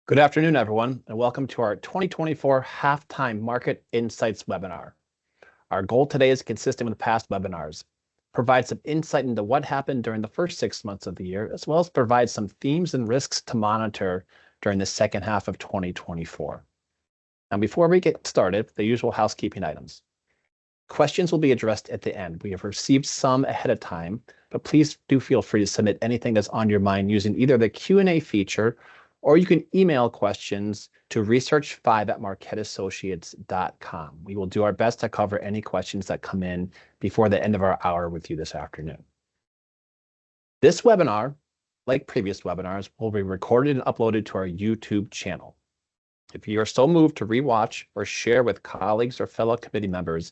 Good afternoon, everyone, and welcome to our 2024 Halftime Market Insights webinar. Our goal today is consistent with past webinars, provide some insight into what happened during the first 6 months of the year, as well as provide some themes and risks to monitor during the second half of 2024. Now, before we get started, the usual housekeeping items. Questions will be addressed at the end. We have received some ahead of time, but please do feel free to submit anything that's on your mind using either the Q&A feature, or you can email questions to research5@marquetteassociates.com. We will do our best to cover any questions that come in before the end of our hour with you this afternoon. This webinar, like previous webinars, will be recorded and uploaded to our YouTube channel. If you are so moved to rewatch or share with colleagues or fellow committee members,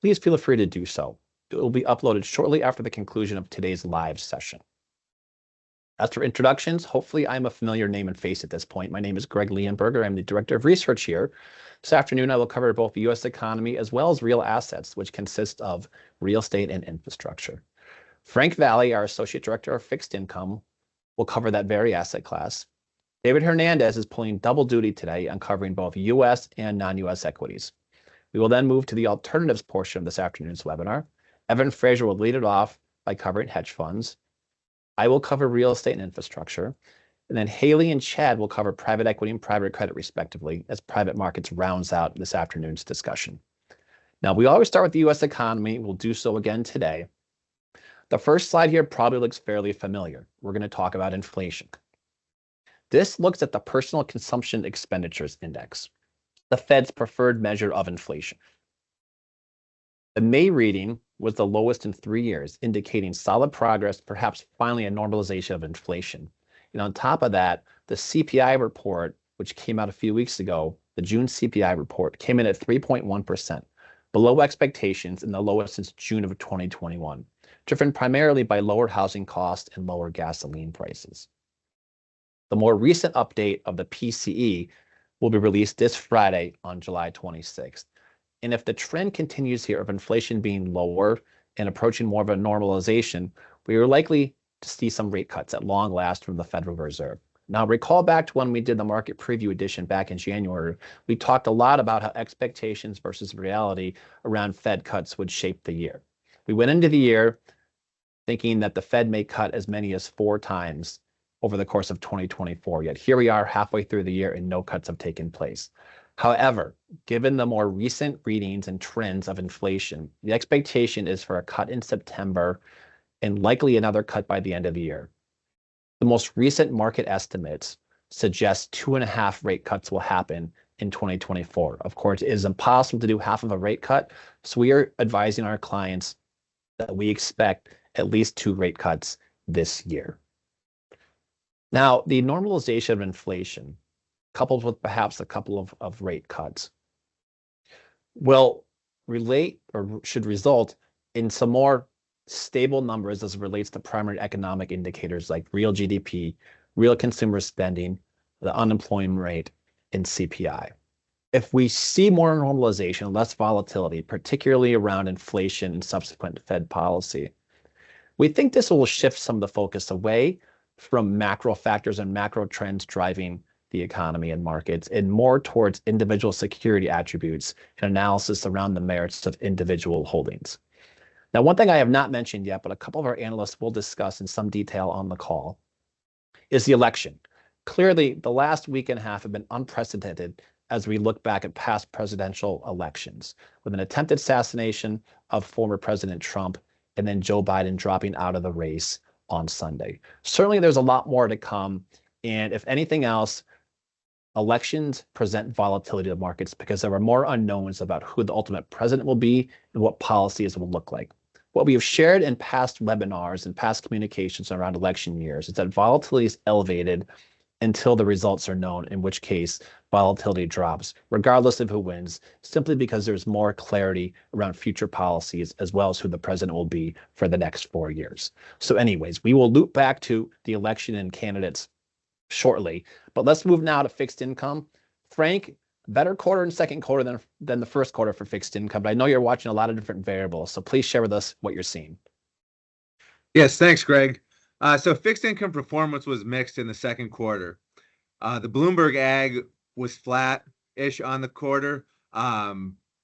please feel free to do so. It will be uploaded shortly after the conclusion of today's live session. As for introductions, hopefully I'm a familiar name and face at this point. My name is Greg Leonberger. I'm the Director of Research here. This afternoon, I will cover both the U.S. economy as well as real assets, which consist of real estate and infrastructure. Frank Valley, our Associate Director of Fixed Income, will cover that very asset class. David Hernandez is pulling double duty today on covering both U.S. and non-U.S. equities. We will then move to the alternatives portion of this afternoon's webinar. Evan Fraser will lead it off by covering hedge funds. I will cover real estate and infrastructure. And then Haley and Chad will cover private equity and private credit, respectively, as private markets rounds out this afternoon's discussion. Now, we always start with the U.S. economy. We'll do so again today. The first slide here probably looks fairly familiar. We're going to talk about inflation. This looks at the Personal Consumption Expenditures Index, the Fed's preferred measure of inflation. The May reading was the lowest in 3 years, indicating solid progress, perhaps finally a normalization of inflation. And on top of that, the CPI report, which came out a few weeks ago, the June CPI report, came in at 3.1%, below expectations and the lowest since June of 2021, driven primarily by lower housing costs and lower gasoline prices. The more recent update of the PCE will be released this Friday on July 26th. And if the trend continues here of inflation being lower and approaching more of a normalization, we are likely to see some rate cuts at long last from the Federal Reserve. Now, recall back to when we did the market preview edition back in January, we talked a lot about how expectations versus reality around Fed cuts would shape the year. We went into the year thinking that the Fed may cut as many as 4 times over the course of 2024, yet here we are halfway through the year and no cuts have taken place. However, given the more recent readings and trends of inflation, the expectation is for a cut in September and likely another cut by the end of the year. The most recent market estimates suggest 2.5 rate cuts will happen in 2024. Of course, it is impossible to do half of a rate cut, so we are advising our clients that we expect at least 2 rate cuts this year. Now, the normalization of inflation, coupled with perhaps a couple of rate cuts, will relate or should result in some more stable numbers as it relates to primary economic indicators like real GDP, real consumer spending, the unemployment rate, and CPI. If we see more normalization, less volatility, particularly around inflation and subsequent Fed policy, we think this will shift some of the focus away from macro factors and macro trends driving the economy and markets, and more towards individual security attributes and analysis around the merits of individual holdings. Now, one thing I have not mentioned yet, but a couple of our analysts will discuss in some detail on the call, is the election. Clearly, the last week and a half have been unprecedented as we look back at past presidential elections, with an attempted assassination of former President Trump and then Joe Biden dropping out of the race on Sunday. Certainly, there's a lot more to come, and if anything else, elections present volatility to the markets because there are more unknowns about who the ultimate president will be and what policies will look like. What we have shared in past webinars and past communications around election years is that volatility is elevated until the results are known, in which case volatility drops, regardless of who wins, simply because there's more clarity around future policies as well as who the president will be for the next 4 years. So anyways, we will loop back to the election and candidates shortly, but let's move now to fixed income. Frank, better quarter and second quarter than the first quarter for fixed income, but I know you're watching a lot of different variables, so please share with us what you're seeing. Yes, thanks, Greg. So fixed income performance was mixed in the second quarter. The Bloomberg Ag was flat-ish on the quarter,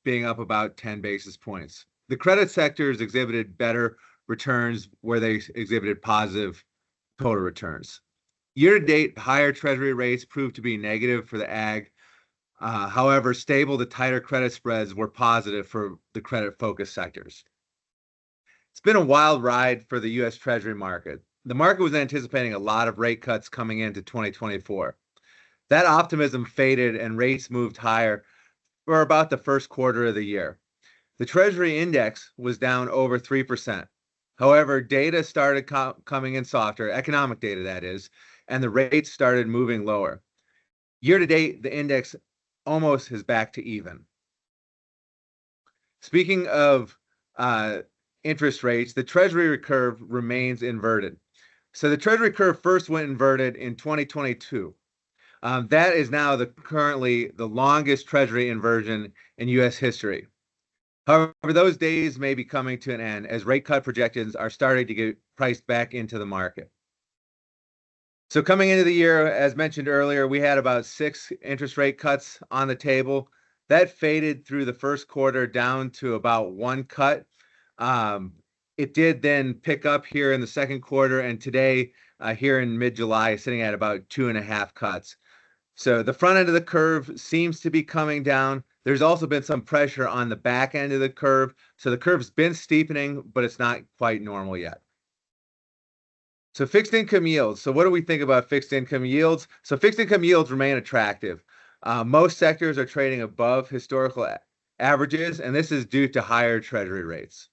being up about 10 basis points. The credit sectors exhibited better returns where they exhibited positive total returns. Year-to-date, higher treasury rates proved to be negative for the ag. However, stable to tighter credit spreads were positive for the credit-focused sectors. It's been a wild ride for the U.S. Treasury market. The market was anticipating a lot of rate cuts coming into 2024. That optimism faded and rates moved higher for about the first quarter of the year. The Treasury index was down over 3%. However, data started coming in softer, economic data that is, and the rates started moving lower. Year to date, the index almost is back to even. Speaking of interest rates, the Treasury curve remains inverted. So the Treasury curve first went inverted in 2022. That is now currently the longest Treasury inversion in U.S. history. However, those days may be coming to an end as rate cut projections are starting to get priced back into the market. So coming into the year, as mentioned earlier, we had about 6 interest rate cuts on the table. That faded through the first quarter down to about 1 cut. It did then pick up here in the second quarter, and today, here in mid-July, sitting at about 2.5 cuts. So the front end of the curve seems to be coming down. There's also been some pressure on the back end of the curve. So the curve's been steepening, but it's not quite normal yet. So fixed income yields. So what do we think about fixed income yields? So fixed income yields remain attractive. Most sectors are trading above historical averages, and this is due to higher treasury rates.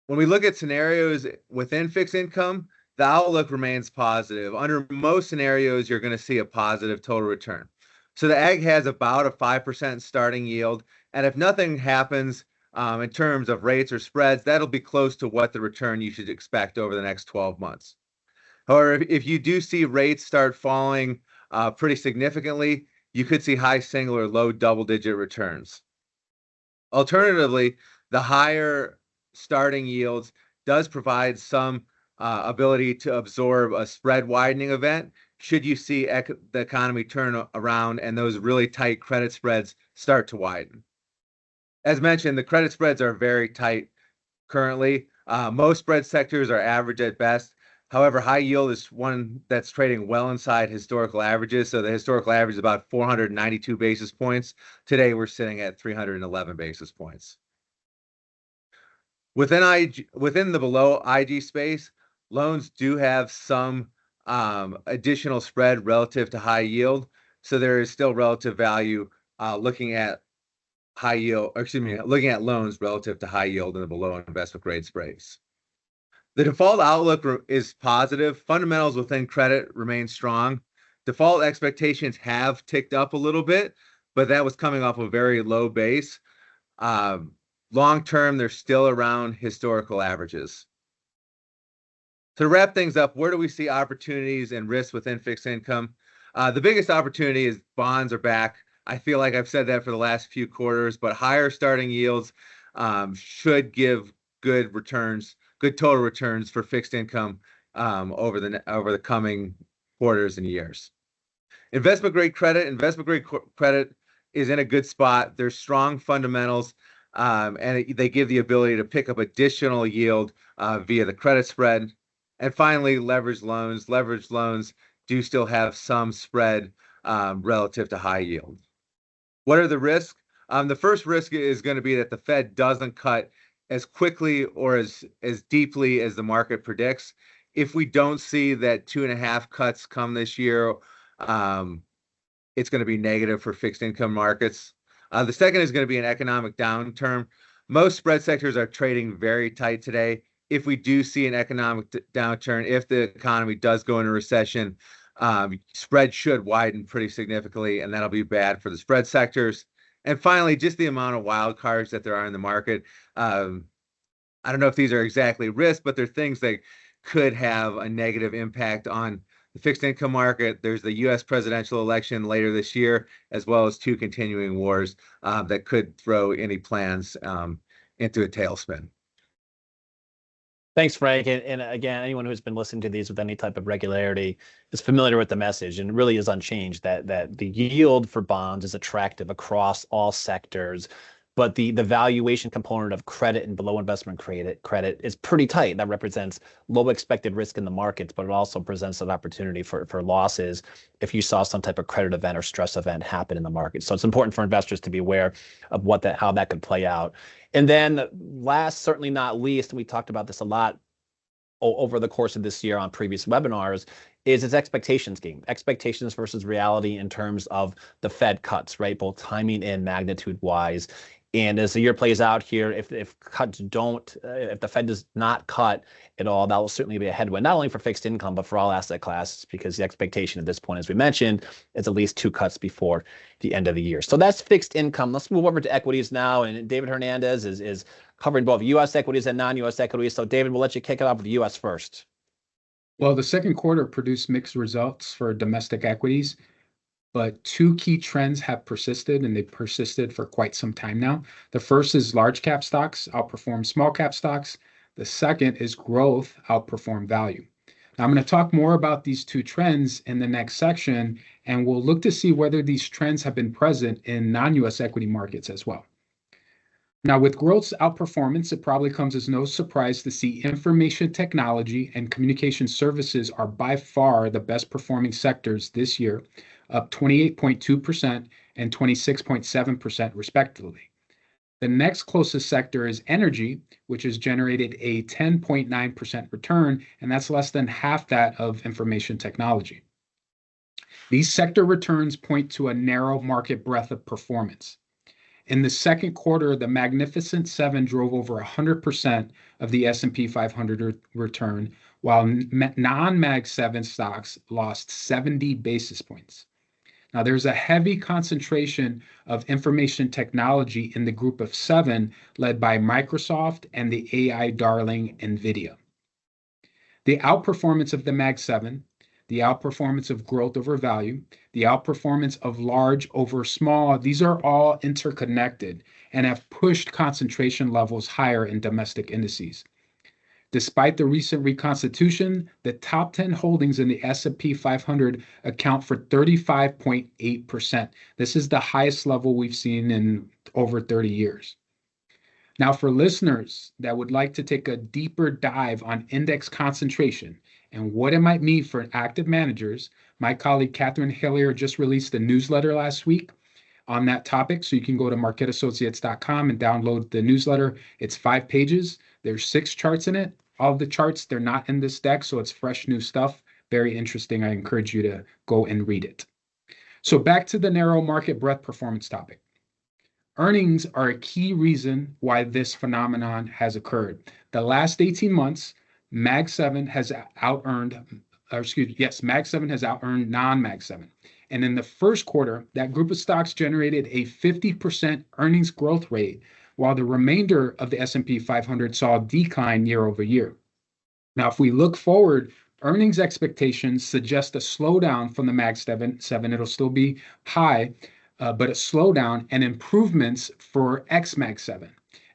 When we look at scenarios within fixed income, the outlook remains positive. Under most scenarios, you're going to see a positive total return. So the ag has about a 5% starting yield, and if nothing happens in terms of rates or spreads, that'll be close to what the return you should expect over the next 12 months. However, if you do see rates start falling pretty significantly, you could see high single or low double-digit returns. Alternatively, the higher starting yields does provide some ability to absorb a spread widening event should you see the economy turn around and those really tight credit spreads start to widen. As mentioned, the credit spreads are very tight currently. Most spread sectors are average at best. However, high yield is one that's trading well inside historical averages. So the historical average is about 492 basis points. Today, we're sitting at 311 basis points. Within the below IG space, loans do have some additional spread relative to high yield. So there is still relative value looking at looking at loans relative to high yield in the below investment grade space. The default outlook is positive. Fundamentals within credit remain strong. Default expectations have ticked up a little bit, but that was coming off a very low base. Long term, they're still around historical averages. To wrap things up, where do we see opportunities and risks within fixed income? The biggest opportunity is bonds are back. I feel like I've said that for the last few quarters, but higher starting yields should give good returns, good total returns for fixed income over the coming quarters and years. Investment grade credit is in a good spot. There's strong fundamentals, and they give the ability to pick up additional yield via the credit spread. And finally, leveraged loans. Leveraged loans do still have some spread relative to high yield. What are the risks? The first risk is going to be that the Fed doesn't cut as quickly or as deeply as the market predicts. If we don't see that 2.5 cuts come this year, it's going to be negative for fixed income markets. The second is going to be an economic downturn. Most spread sectors are trading very tight today. If we do see an economic downturn, if the economy does go into recession, spread should widen pretty significantly, and that'll be bad for the spread sectors. And finally, just the amount of wild cards that there are in the market. I don't know if these are exactly risks, but they're things that could have a negative impact on the fixed income market. There's the U.S. presidential election later this year, as well as 2 continuing wars that could throw any plans into a tailspin. Thanks, Frank. And again, anyone who's been listening to these with any type of regularity is familiar with the message, and really is unchanged that the yield for bonds is attractive across all sectors, but the valuation component of credit and below investment credit is pretty tight. That represents low expected risk in the markets, but it also presents an opportunity for losses if you saw some type of credit event or stress event happen in the market. So it's important for investors to be aware of how that could play out. And then last, certainly not least, and we talked about this a lot over the course of this year on previous webinars, is its expectations game. Expectations versus reality in terms of the Fed cuts, right? Both timing and magnitude wise. And as the year plays out here, if cuts if the Fed does not cut at all, that will certainly be a headwind, not only for fixed income, but for all asset classes, because the expectation at this point, as we mentioned, is at least 2 cuts before the end of the year. So that's fixed income. Let's move over to equities now. And David Hernandez is covering both U.S. equities and non-U.S. equities. So David, we'll let you kick it off with the U.S. first. Well, the second quarter produced mixed results for domestic equities, but 2 key trends have persisted, and they've persisted for quite some time now. The first is large cap stocks outperform small cap stocks. The second is growth outperform value. Now, I'm going to talk more about these 2 trends in the next section, and we'll look to see whether these trends have been present in non-U.S. equity markets as well. Now, with growth's outperformance, it probably comes as no surprise to see information technology and communication services are by far the best performing sectors this year, up 28.2% and 26.7% respectively. The next closest sector is energy, which has generated a 10.9% return, and that's less than half that of information technology. These sector returns point to a narrow market breadth of performance. In the second quarter, the Magnificent Seven drove over 100% of the S&P 500 return, while non-Mag 7 stocks lost 70 basis points. Now, there's a heavy concentration of information technology in the group of 7, led by Microsoft and the AI darling NVIDIA. The outperformance of the Mag 7, the outperformance of growth over value, the outperformance of large over small, these are all interconnected and have pushed concentration levels higher in domestic indices. Despite the recent reconstitution, the top 10 holdings in the S&P 500 account for 35.8%. This is the highest level we've seen in over 30 years. Now, for listeners that would like to take a deeper dive on index concentration and what it might mean for active managers, my colleague Catherine Hillier just released a newsletter last week on that topic. So you can go to marquetteassociates.com and download the newsletter. It's 5 pages. There's 6 charts in it. All of the charts, they're not in this deck, so it's fresh new stuff. Very interesting. I encourage you to go and read it. So back to the narrow market breadth performance topic. Earnings are a key reason why this phenomenon has occurred. The last 18 months, Mag 7 has out-earned non-Mag 7. And in the first quarter, that group of stocks generated a 50% earnings growth rate, while the remainder of the S&P 500 saw a decline year over year. Now, if we look forward, earnings expectations suggest a slowdown from the Mag 7. It'll still be high, but a slowdown and improvements for ex-Mag 7.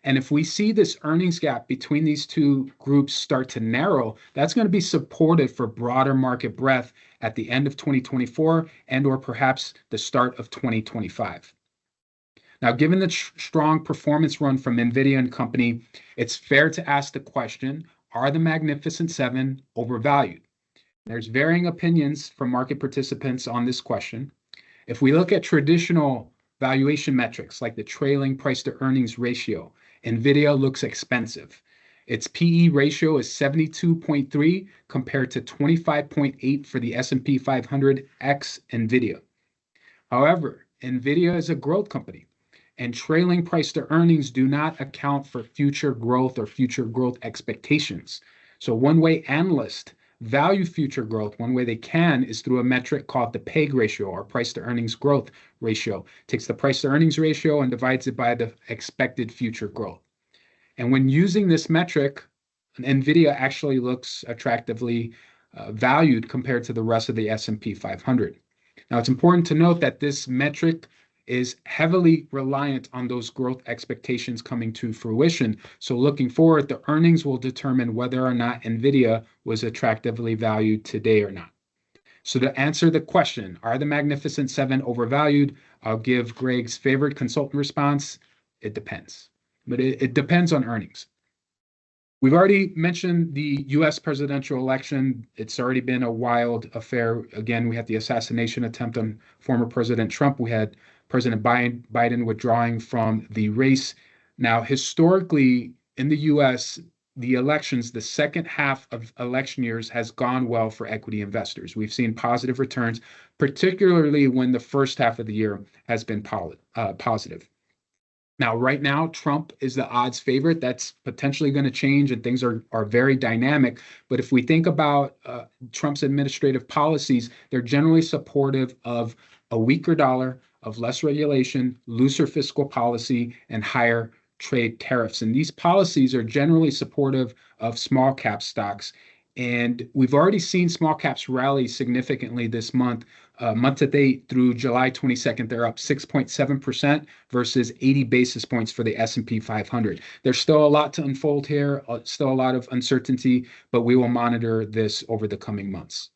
And if we see this earnings gap between these 2 groups start to narrow, that's going to be supportive for broader market breadth at the end of 2024 and or perhaps the start of 2025. Now, given the strong performance run from NVIDIA and company, it's fair to ask the question, are the Magnificent Seven overvalued? There's varying opinions from market participants on this question. If we look at traditional valuation metrics like the trailing price to earnings ratio, NVIDIA looks expensive. Its PE ratio is 72.3 compared to 25.8 for the S&P 500 ex NVIDIA. However, NVIDIA is a growth company, and trailing price to earnings do not account for future growth or future growth expectations. So one way analysts value future growth, one way they can, is through a metric called the PEG ratio, or price to earnings growth ratio. Takes the price to earnings ratio and divides it by the expected future growth. And when using this metric, NVIDIA actually looks attractively valued compared to the rest of the S&P 500. Now, it's important to note that this metric is heavily reliant on those growth expectations coming to fruition. So looking forward, the earnings will determine whether or not NVIDIA was attractively valued today or not. So to answer the question, are the Magnificent Seven overvalued? I'll give Greg's favorite consultant response. It depends, but it depends on earnings. We've already mentioned the U.S. presidential election. It's already been a wild affair. Again, we had the assassination attempt on former President Trump. We had President Biden withdrawing from the race. Now, historically, in the U.S., the elections, the second half of election years has gone well for equity investors. We've seen positive returns, particularly when the first half of the year has been positive. Now, right now, Trump is the odds favorite. That's potentially going to change, and things are very dynamic. But if we think about Trump's administrative policies, they're generally supportive of a weaker dollar, of less regulation, looser fiscal policy, and higher trade tariffs. And these policies are generally supportive of small cap stocks. And we've already seen small caps rally significantly this month. Month to date through July 22nd, they're up 6.7% versus 80 basis points for the S&P 500. There's still a lot to unfold here, still a lot of uncertainty, but we will monitor this over the coming months.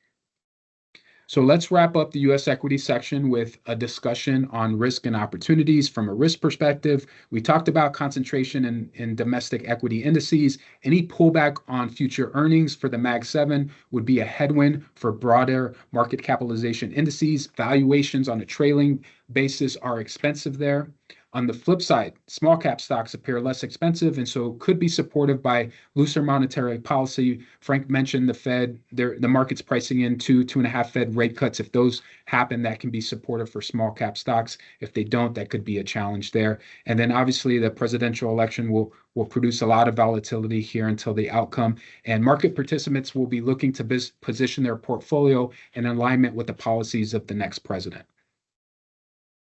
So let's wrap up the U.S. equity section with a discussion on risk and opportunities from a risk perspective. We talked about concentration in domestic equity indices. Any pullback on future earnings for the Mag 7 would be a headwind for broader market capitalization indices. Valuations on a trailing basis are expensive there. On the flip side, small cap stocks appear less expensive and so could be supported by looser monetary policy. Frank mentioned the Fed, the market's pricing in 2.5 Fed rate cuts. If those happen, that can be supportive for small cap stocks. If they don't, that could be a challenge there. And then obviously the presidential election will produce a lot of volatility here until the outcome. And market participants will be looking to position their portfolio in alignment with the policies of the next president.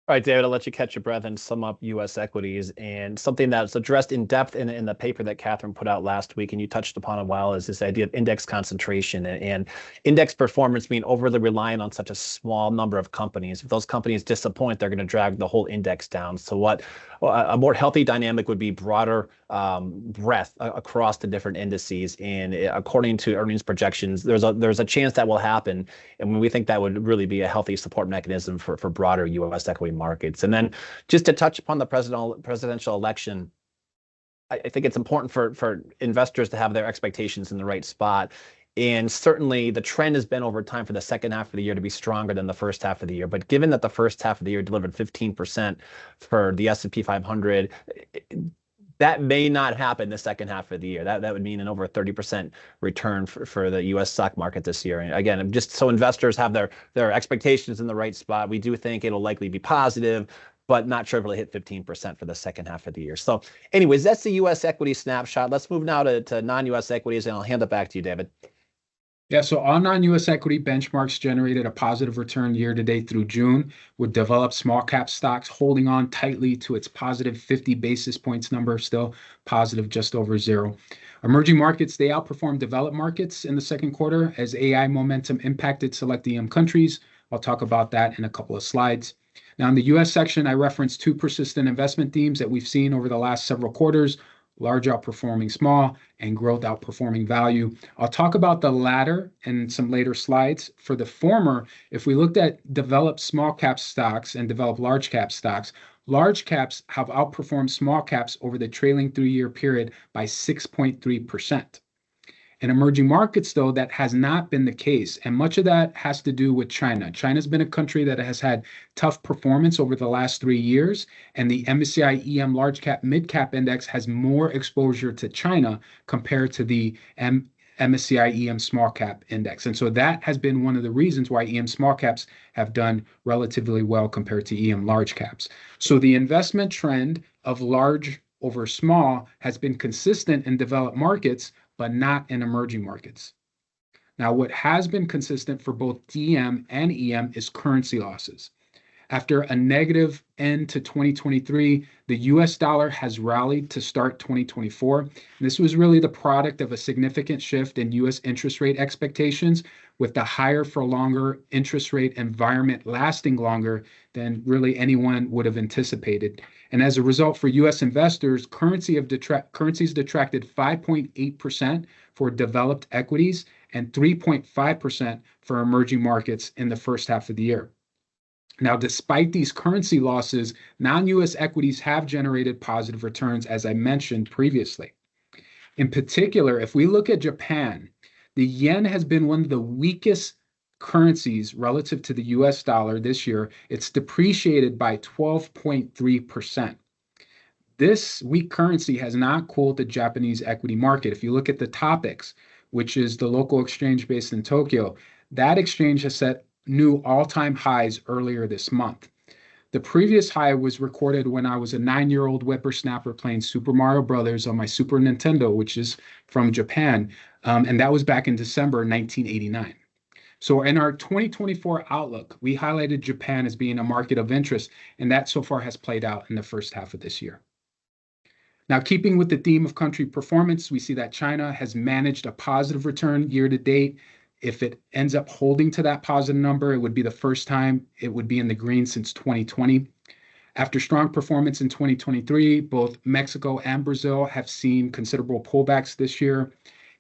All right, David, I'll let you catch your breath and sum up U.S. equities. And something that's addressed in depth in the paper that Catherine put out last week, and you touched upon a while, is this idea of index concentration and index performance being overly reliant on such a small number of companies. If those companies disappoint, they're going to drag the whole index down. So what a more healthy dynamic would be broader breadth across the different indices. And according to earnings projections, there's a chance that will happen. And we think that would really be a healthy support mechanism for broader U.S. equity markets. And then just to touch upon the presidential election, I think it's important for investors to have their expectations in the right spot. And certainly the trend has been over time for the second half of the year to be stronger than the first half of the year. But given that the first half of the year delivered 15% for the S&P 500, that may not happen the second half of the year. That would mean an over 30% return for the U.S. stock market this year. And again, just so investors have their expectations in the right spot, we do think it'll likely be positive, but not sure if it'll hit 15% for the second half of the year. So anyways, that's the U.S. equity snapshot. Let's move now to non-U.S. equities, and I'll hand it back to you, David. Yeah, so all non-U.S. equity benchmarks generated a positive return year to date through June, with developed small cap stocks holding on tightly to its positive 50 basis points number, still positive just over zero. Emerging markets, they outperformed developed markets in the second quarter as AI momentum impacted select EM countries. I'll talk about that in a couple of slides. Now, in the U.S. section, I referenced two persistent investment themes that we've seen over the last several quarters: large outperforming small, and growth outperforming value. I'll talk about the latter in some later slides. For the former, if we looked at developed small cap stocks and developed large cap stocks, large caps have outperformed small caps over the trailing 3-year period by 6.3%. In emerging markets, though, that has not been the case. And much of that has to do with China. China's been a country that has had tough performance over the last 3 years. And the MSCI EM Large Cap Mid Cap Index has more exposure to China compared to the MSCI EM Small Cap Index. And so that has been one of the reasons why EM Small Caps have done relatively well compared to EM Large Caps. So the investment trend of large over small has been consistent in developed markets, but not in emerging markets. Now, what has been consistent for both DM and EM is currency losses. After a negative end to 2023, the US dollar has rallied to start 2024. This was really the product of a significant shift in US interest rate expectations, with the higher for longer interest rate environment lasting longer than really anyone would have anticipated. And as a result, for US investors, currencies detracted 5.8% for developed equities and 3.5% for emerging markets in the first half of the year. Now, despite these currency losses, non-US equities have generated positive returns, as I mentioned previously. In particular, if we look at Japan, the yen has been one of the weakest currencies relative to the US dollar this year. It's depreciated by 12.3%. This weak currency has not cooled the Japanese equity market. If you look at the TOPIX, which is the local exchange based in Tokyo, that exchange has set new all-time highs earlier this month. The previous high was recorded when I was a 9-year-old whippersnapper playing Super Mario Brothers on my Super Nintendo, which is from Japan, and that was back in December 1989. So in our 2024 outlook, we highlighted Japan as being a market of interest, and that so far has played out in the first half of this year. Now, keeping with the theme of country performance, we see that China has managed a positive return year to date. If it ends up holding to that positive number, it would be the first time it would be in the green since 2020. After strong performance in 2023, both Mexico and Brazil have seen considerable pullbacks this year.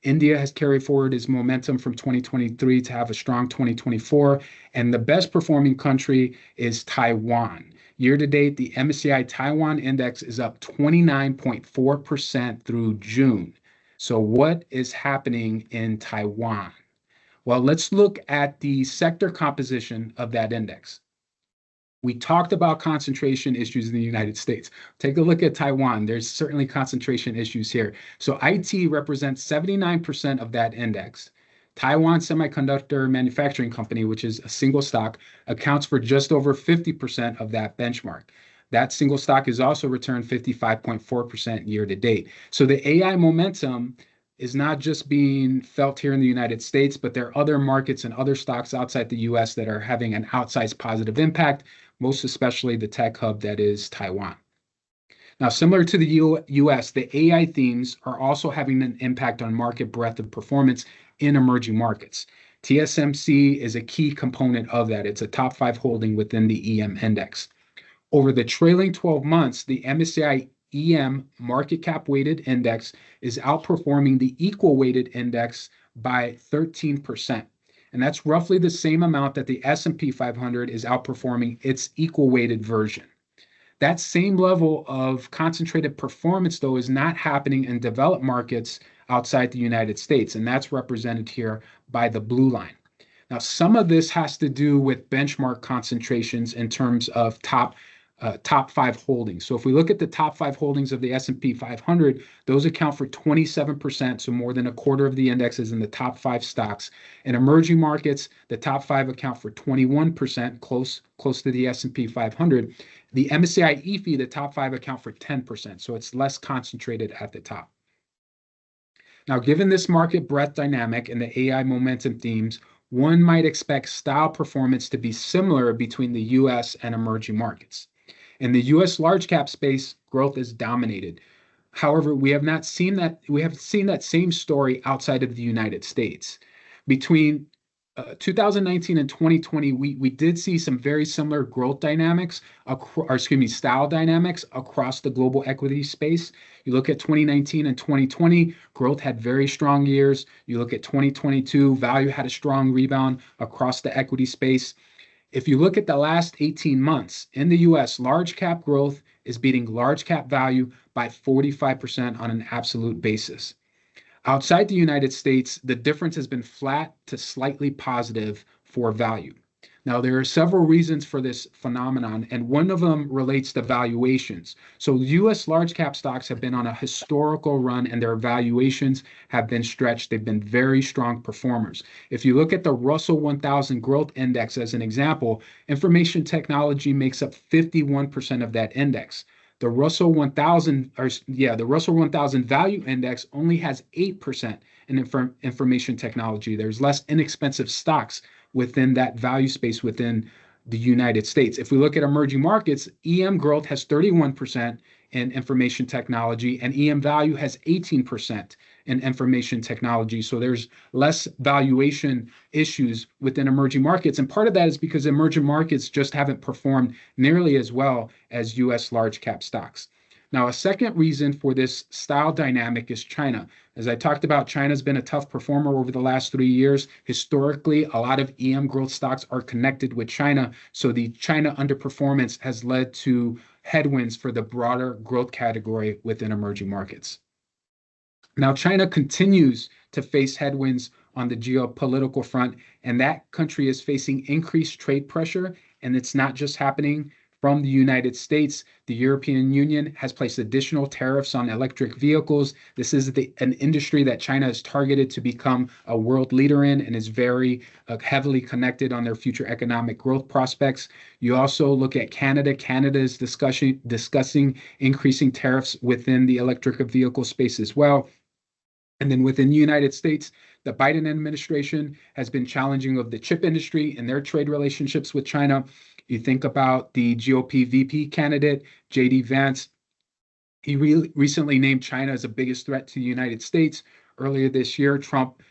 India has carried forward its momentum from 2023 to have a strong 2024. And the best performing country is Taiwan. Year to date, the MSCI Taiwan Index is up 29.4% through June. So what is happening in Taiwan? Well, let's look at the sector composition of that index. We talked about concentration issues in the United States. Take a look at Taiwan. There's certainly concentration issues here. So IT represents 79% of that index. Taiwan Semiconductor Manufacturing Company, which is a single stock, accounts for just over 50% of that benchmark. That single stock has also returned 55.4% year to date. So the AI momentum is not just being felt here in the United States, but there are other markets and other stocks outside the US that are having an outsized positive impact, most especially the tech hub that is Taiwan. Now, similar to the US, the AI themes are also having an impact on market breadth of performance in emerging markets. TSMC is a key component of that. It's a top 5 holding within the EM index. Over the trailing 12 months, the MSCI EM market cap weighted index is outperforming the equal weighted index by 13%. And that's roughly the same amount that the S&P 500 is outperforming its equal weighted version. That same level of concentrated performance, though, is not happening in developed markets outside the United States, and that's represented here by the blue line. Now, some of this has to do with benchmark concentrations in terms of top 5 holdings. So if we look at the top 5 holdings of the S&P 500, those account for 27%, so more than a quarter of the index is in the top 5 stocks. In emerging markets, the top 5 account for 21%, close to the S&P 500. The MSCI EFI, the top 5 account for 10%, so it's less concentrated at the top. Now, given this market breadth dynamic and the AI momentum themes, one might expect style performance to be similar between the US and emerging markets. In the US large cap space, growth is dominated. However, we have seen that same story outside of the United States. Between 2019 and 2020, we did see some very similar growth dynamics, style dynamics across the global equity space. You look at 2019 and 2020, growth had very strong years. You look at 2022, value had a strong rebound across the equity space. If you look at the last 18 months in the US, large cap growth is beating large cap value by 45% on an absolute basis. Outside the United States, the difference has been flat to slightly positive for value. Now, there are several reasons for this phenomenon, and one of them relates to valuations. So US large cap stocks have been on a historical run, and their valuations have been stretched. They've been very strong performers. If you look at the Russell 1000 Growth Index as an example, information technology makes up 51% of that index. The Russell 1000 Value Index only has 8% in information technology. There's less inexpensive stocks within that value space within the United States. If we look at emerging markets, EM growth has 31% in information technology, and EM value has 18% in information technology. So there's less valuation issues within emerging markets. And part of that is because emerging markets just haven't performed nearly as well as US large cap stocks. Now, a second reason for this style dynamic is China. As I talked about, China's been a tough performer over the last 3 years. Historically, a lot of EM growth stocks are connected with China. So the China underperformance has led to headwinds for the broader growth category within emerging markets. Now, China continues to face headwinds on the geopolitical front, and that country is facing increased trade pressure. And it's not just happening from the United States. The European Union has placed additional tariffs on electric vehicles. This is an industry that China has targeted to become a world leader in and is very heavily connected on their future economic growth prospects. You also look at Canada. Canada is discussing increasing tariffs within the electric vehicle space as well. And then within the United States, the Biden administration has been challenging of the chip industry and their trade relationships with China. You think about the GOP VP candidate, J.D. Vance. He recently named China as the biggest threat to the United States. Earlier this year, Trump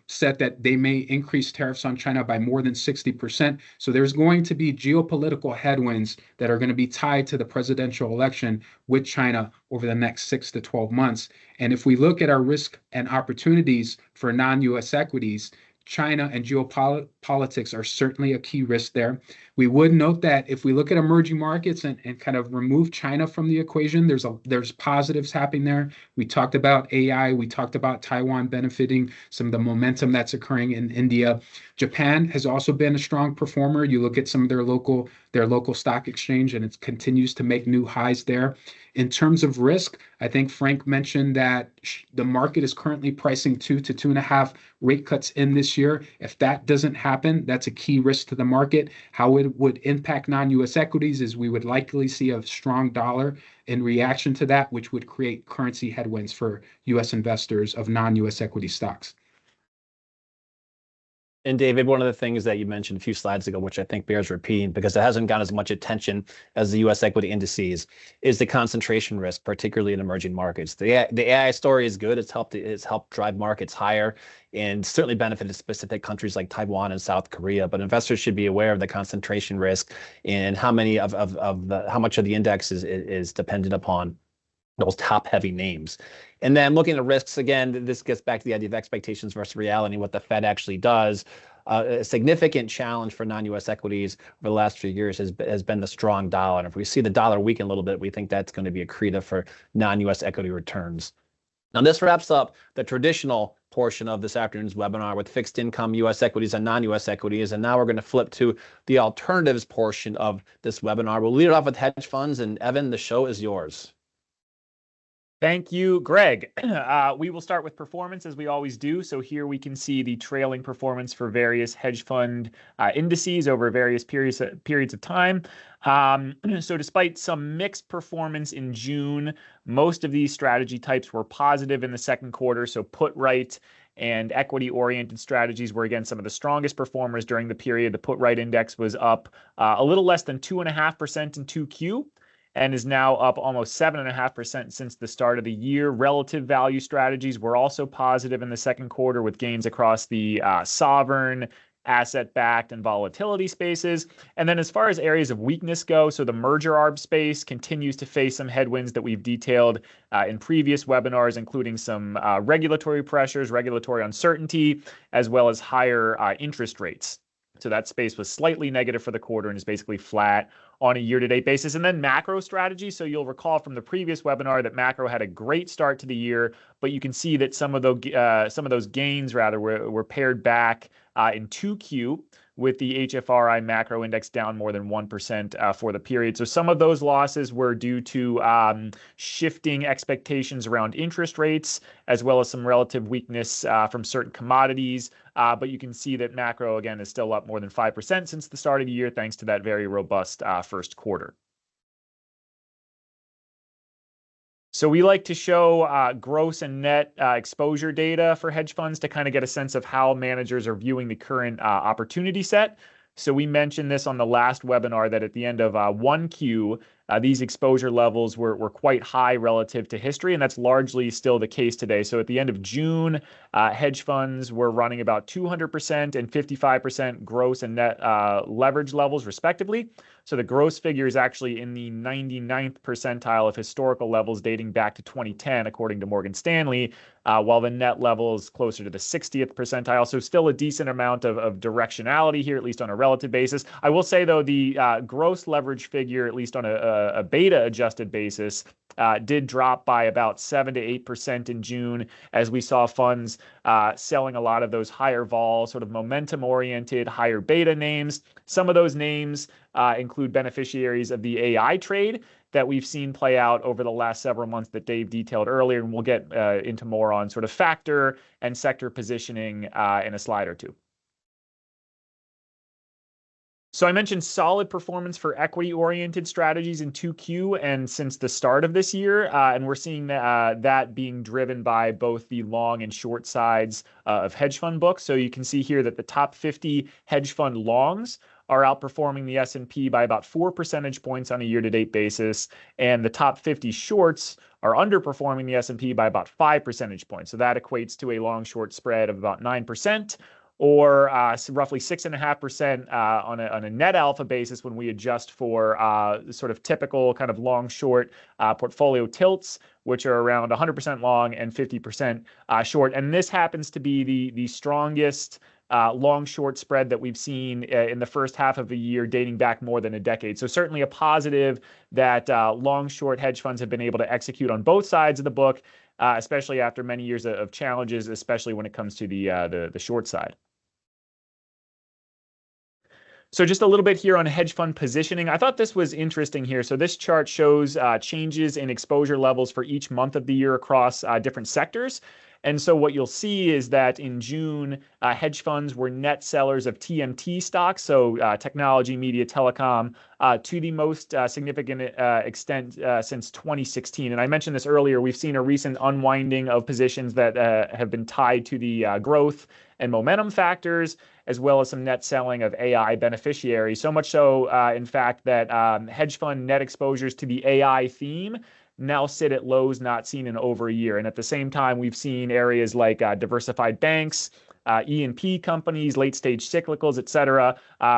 said that they may increase tariffs on China by more than 60%. So there's going to be geopolitical headwinds that are going to be tied to the presidential election with China over the next 6 to 12 months. And if we look at our risk and opportunities for non-U.S. equities, China and geopolitics are certainly a key risk there. We would note that if we look at emerging markets and kind of remove China from the equation, there's positives happening there. We talked about AI. We talked about Taiwan benefiting some of the momentum that's occurring in India. Japan has also been a strong performer. You look at some of their local stock exchange, and it continues to make new highs there. In terms of risk, I think Frank mentioned that the market is currently pricing 2 to 2.5 rate cuts in this year. If that doesn't happen, that's a key risk to the market. How it would impact non-U.S. equities is we would likely see a strong dollar in reaction to that, which would create currency headwinds for U.S. investors of non-U.S. equity stocks. And David, one of the things that you mentioned a few slides ago, which I think bears repeating because it hasn't gotten as much attention as the U.S. equity indices, is the concentration risk, particularly in emerging markets. The AI story is good. It's helped drive markets higher and certainly benefited specific countries like Taiwan and South Korea. But investors should be aware of the concentration risk and how much of the index is dependent upon those top heavy names. And then looking at risks, again, this gets back to the idea of expectations versus reality, what the Fed actually does. A significant challenge for non-U.S. equities over the last few years has been the strong dollar. And if we see the dollar weaken a little bit, we think that's going to be accretive for non-U.S. equity returns. Now, this wraps up the traditional portion of this afternoon's webinar with fixed income, U.S. equities, and non-U.S. equities. And now we're going to flip to the alternatives portion of this webinar. We'll lead it off with hedge funds. And Evan, the show is yours. Thank you, Greg. We will start with performance as we always do. So here we can see the trailing performance for various hedge fund indices over various periods of time. So despite some mixed performance in June, most of these strategy types were positive in the second quarter. So put right and equity-oriented strategies were, again, some of the strongest performers during the period. The put right index was up a little less than 2.5% in 2Q. And is now up almost 7.5% since the start of the year. Relative value strategies were also positive in the second quarter with gains across the sovereign, asset-backed, and volatility spaces. And then as far as areas of weakness go, so the merger arb space continues to face some headwinds that we've detailed in previous webinars, including some regulatory pressures, regulatory uncertainty, as well as higher interest rates. So that space was slightly negative for the quarter and is basically flat on a year-to-date basis. And then macro strategy. So you'll recall from the previous webinar that macro had a great start to the year, but you can see that some of those gains were pared back in 2Q with the HFRI macro index down more than 1% for the period. So some of those losses were due to shifting expectations around interest rates, as well as some relative weakness from certain commodities. But you can see that macro, again, is still up more than 5% since the start of the year, thanks to that very robust first quarter. So we like to show gross and net exposure data for hedge funds to kind of get a sense of how managers are viewing the current opportunity set. So we mentioned this on the last webinar that at the end of 1Q, these exposure levels were quite high relative to history, and that's largely still the case today. So at the end of June, hedge funds were running about 200% and 55% gross and net leverage levels, respectively. So the gross figure is actually in the 99th percentile of historical levels dating back to 2010, according to Morgan Stanley, while the net level is closer to the 60th percentile. So still a decent amount of directionality here, at least on a relative basis. I will say, though, the gross leverage figure, at least on a beta adjusted basis, did drop by about 7 to 8% in June, as we saw funds selling a lot of those higher vol, sort of momentum-oriented, higher beta names. Some of those names include beneficiaries of the AI trade that we've seen play out over the last several months that Dave detailed earlier, and we'll get into more on sort of factor and sector positioning in a slide or two. So I mentioned solid performance for equity-oriented strategies in 2Q and since the start of this year, and we're seeing that being driven by both the long and short sides of hedge fund books. So you can see here that the top 50 hedge fund longs are outperforming the S&P by about 4 percentage points on a year-to-date basis, and the top 50 shorts are underperforming the S&P by about 5 percentage points. So that equates to a long-short spread of about 9%. Or roughly 6.5% on a net alpha basis when we adjust for sort of typical kind of long-short portfolio tilts, which are around 100% long and 50% short. And this happens to be the strongest long-short spread that we've seen in the first half of the year, dating back more than a decade. So certainly a positive that long-short hedge funds have been able to execute on both sides of the book, especially after many years of challenges, especially when it comes to the short side. So just a little bit here on hedge fund positioning. I thought this was interesting here. So this chart shows changes in exposure levels for each month of the year across different sectors. And so what you'll see is that in June, hedge funds were net sellers of TMT stocks, so technology, media, telecom, to the most significant extent since 2016. And I mentioned this earlier. We've seen a recent unwinding of positions that have been tied to the growth and momentum factors, as well as some net selling of AI beneficiaries. So much so, in fact, that hedge fund net exposures to the AI theme now sit at lows not seen in over a year. And at the same time, we've seen areas like diversified banks, E&P companies, late-stage cyclicals, et cetera.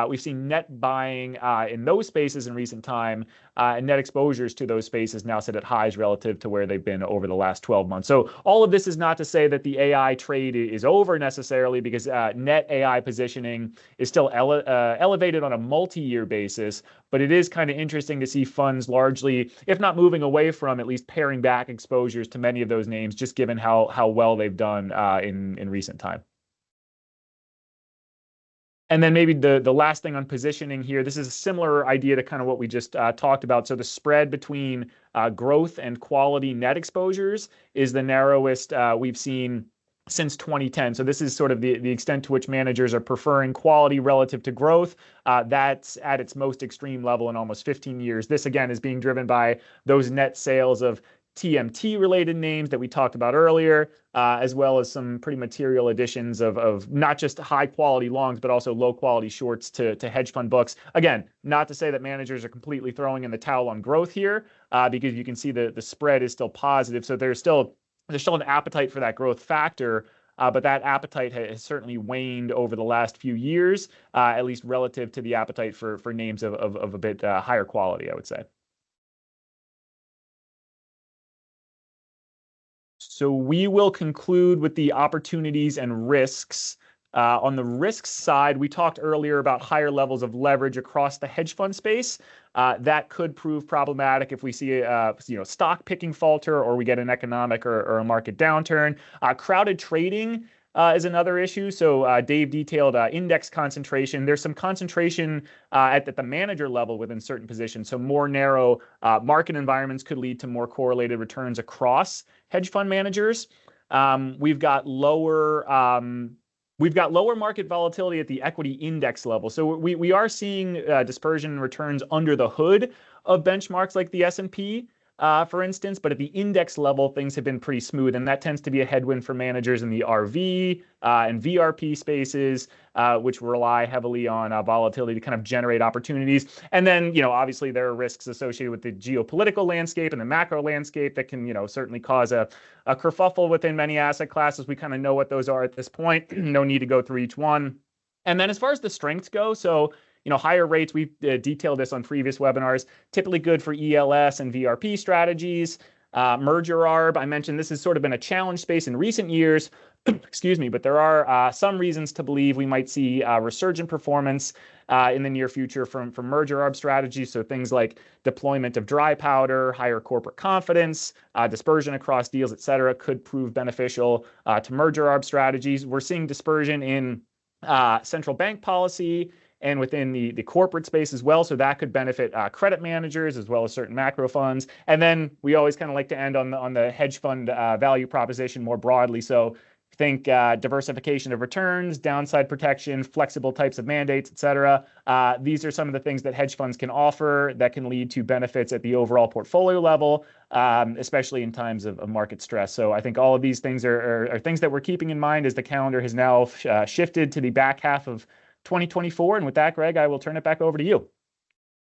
We've seen net buying in those spaces in recent time, and net exposures to those spaces now sit at highs relative to where they've been over the last 12 months. So all of this is not to say that the AI trade is over necessarily, because net AI positioning is still elevated on a multi-year basis, but it is kind of interesting to see funds largely, if not moving away from, at least paring back exposures to many of those names, just given how well they've done in recent time. And then maybe the last thing on positioning here, this is a similar idea to kind of what we just talked about. So the spread between growth and quality net exposures is the narrowest we've seen since 2010. So this is sort of the extent to which managers are preferring quality relative to growth. That's at its most extreme level in almost 15 years. This, again, is being driven by those net sales of TMT-related names that we talked about earlier, as well as some pretty material additions of not just high-quality longs, but also low-quality shorts to hedge fund books. Again, not to say that managers are completely throwing in the towel on growth here, because you can see the spread is still positive. So there's still an appetite for that growth factor, but that appetite has certainly waned over the last few years, at least relative to the appetite for names of a bit higher quality, I would say. So we will conclude with the opportunities and risks. On the risks side, we talked earlier about higher levels of leverage across the hedge fund space. That could prove problematic if we see stock picking falter, or we get an economic or a market downturn. Crowded trading is another issue. So Dave detailed index concentration. There's some concentration at the manager level within certain positions. So more narrow market environments could lead to more correlated returns across hedge fund managers. We've got lower market volatility at the equity index level. So we are seeing dispersion returns under the hood of benchmarks like the S&P. for instance, but at the index level, things have been pretty smooth, and that tends to be a headwind for managers in the RV and VRP spaces, which rely heavily on volatility to kind of generate opportunities. And then, obviously there are risks associated with the geopolitical landscape and the macro landscape that can, certainly cause a kerfuffle within many asset classes. We kind of know what those are at this point. No need to go through each one. And then as far as the strengths go, so higher rates, we've detailed this on previous webinars, typically good for ELS and VRP strategies. Merger arb, I mentioned this has sort of been a challenge space in recent years, excuse me, but there are some reasons to believe we might see resurgent performance in the near future from merger arb strategies. So things like deployment of dry powder, higher corporate confidence, dispersion across deals, et cetera, could prove beneficial to merger arb strategies. We're seeing dispersion in central bank policy and within the corporate space as well. So that could benefit credit managers as well as certain macro funds. And then we always kind of like to end on the hedge fund value proposition more broadly. So think diversification of returns, downside protection, flexible types of mandates, et cetera. These are some of the things that hedge funds can offer that can lead to benefits at the overall portfolio level, especially in times of market stress. So I think all of these things are things that we're keeping in mind as the calendar has now shifted to the back half of 2024. And with that, Greg, I will turn it back over to you.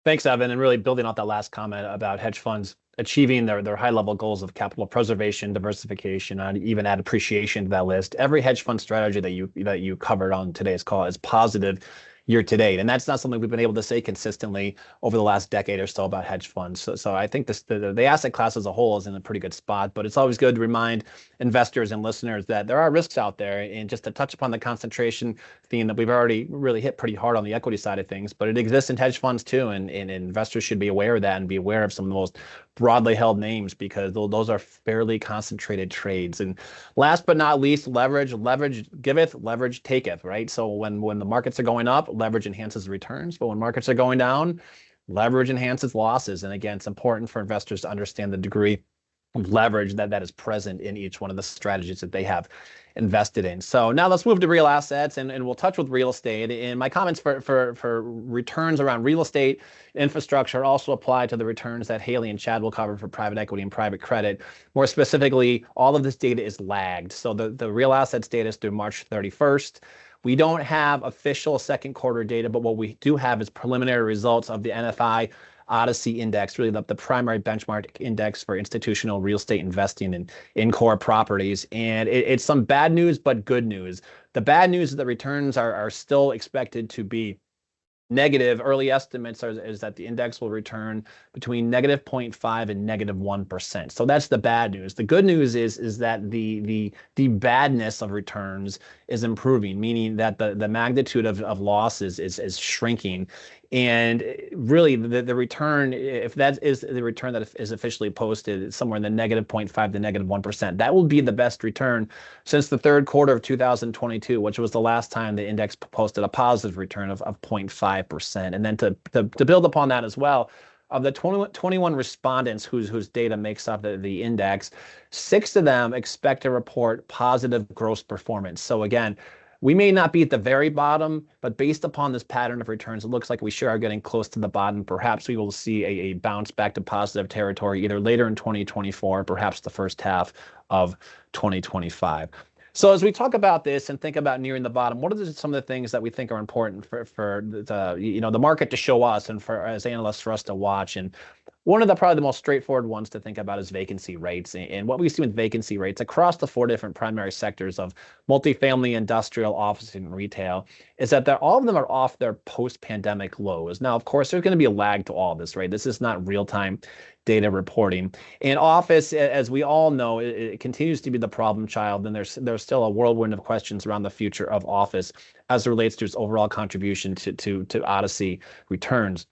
Thanks, Evan. And really building off that last comment about hedge funds achieving their high-level goals of capital preservation, diversification, and even add appreciation to that list. Every hedge fund strategy that you covered on today's call is positive year to date, and that's not something we've been able to say consistently over the last decade or so about hedge funds. So I think the asset class as a whole is in a pretty good spot, but it's always good to remind investors and listeners that there are risks out there. And just to touch upon the concentration theme that we've already really hit pretty hard on the equity side of things, but it exists in hedge funds too, and investors should be aware of that and be aware of some of the most broadly held names because those are fairly concentrated trades. And last but not least, leverage giveth, leverage taketh, right? So when the markets are going up, leverage enhances returns, but when markets are going down, leverage enhances losses. And again, it's important for investors to understand the degree of leverage that is present in each one of the strategies that they have invested in. So now let's move to real assets, and we'll touch with real estate. And my comments for returns around real estate infrastructure also apply to the returns that Haley and Chad will cover for private equity and private credit. More specifically, all of this data is lagged. So the real assets data is through March 31st. We don't have official second quarter data, but what we do have is preliminary results of the NFI Odyssey Index, really the primary benchmark index for institutional real estate investing in core properties. And it's some bad news, but good news. The bad news is that returns are still expected to be negative. Early estimates is that the index will return between negative 0.5 and negative 1%. So that's the bad news. The good news is that the badness of returns is improving, meaning that the magnitude of losses is shrinking. And really, the return, if that is the return that is officially posted, somewhere in the negative 0.5 to negative 1%, that will be the best return since the third quarter of 2022, which was the last time the index posted a positive return of 0.5%. And then to build upon that as well, of the 21 respondents whose data makes up the index, 6 of them expect to report positive gross performance. So again, we may not be at the very bottom, but based upon this pattern of returns, it looks like we sure are getting close to the bottom. Perhaps we will see a bounce back to positive territory either later in 2024, perhaps the first half of 2025. So as we talk about this and think about nearing the bottom, what are some of the things that we think are important for the market to show us and for as analysts for us to watch? And one of probably the most straightforward ones to think about is vacancy rates. And what we see with vacancy rates across the 4 different primary sectors of multifamily, industrial, office, and retail is that all of them are off their post-pandemic lows. Now, of course, there's going to be a lag to all this, right? This is not real-time data reporting. And office, as we all know, it continues to be the problem child. And there's still a whirlwind of questions around the future of office as it relates to its overall contribution to Odyssey returns.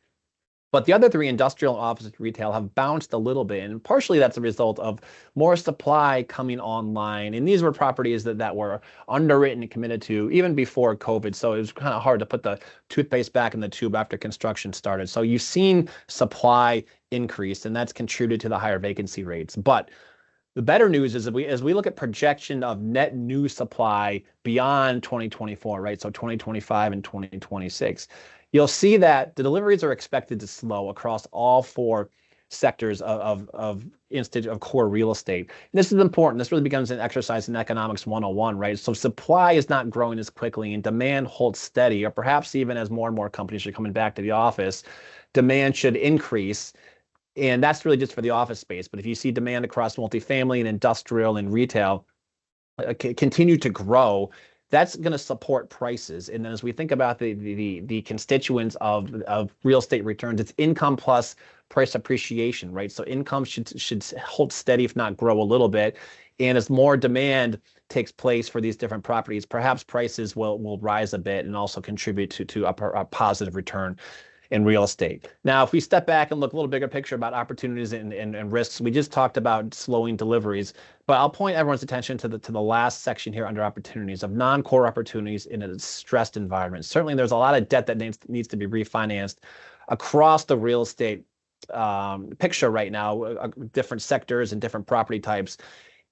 But the other 3, industrial, office, and retail, have bounced a little bit, and partially that's a result of more supply coming online. And these were properties that were underwritten and committed to even before COVID. So it was kind of hard to put the toothpaste back in the tube after construction started. So you've seen supply increase, and that's contributed to the higher vacancy rates. But the better news is as we look at projection of net new supply beyond 2024, right? So 2025 and 2026. You'll see that the deliveries are expected to slow across all 4 sectors of core real estate. And this is important. This really becomes an exercise in economics 101, right? So supply is not growing as quickly and demand holds steady, or perhaps even as more and more companies are coming back to the office, demand should increase. And that's really just for the office space. But if you see demand across multifamily and industrial and retail continue to grow, that's going to support prices. And then as we think about the constituents of real estate returns, it's income plus price appreciation, right? So income should hold steady, if not grow a little bit. And as more demand takes place for these different properties, perhaps prices will rise a bit and also contribute to a positive return in real estate. Now, if we step back and look a little bigger picture about opportunities and risks, we just talked about slowing deliveries, but I'll point everyone's attention to the last section here under opportunities of non-core opportunities in a stressed environment. Certainly, there's a lot of debt that needs to be refinanced across the real estate picture right now, different sectors and different property types.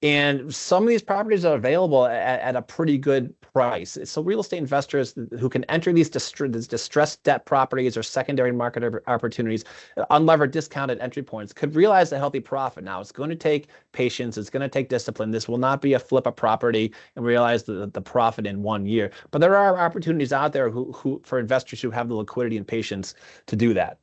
And some of these properties are available at a pretty good price. So real estate investors who can enter these distressed debt properties or secondary market opportunities, unlevered discounted entry points, could realize a healthy profit. Now, it's going to take patience. It's going to take discipline. This will not be a flip a property and realize the profit in 1 year. But there are opportunities out there who for investors who have the liquidity and patience to do that.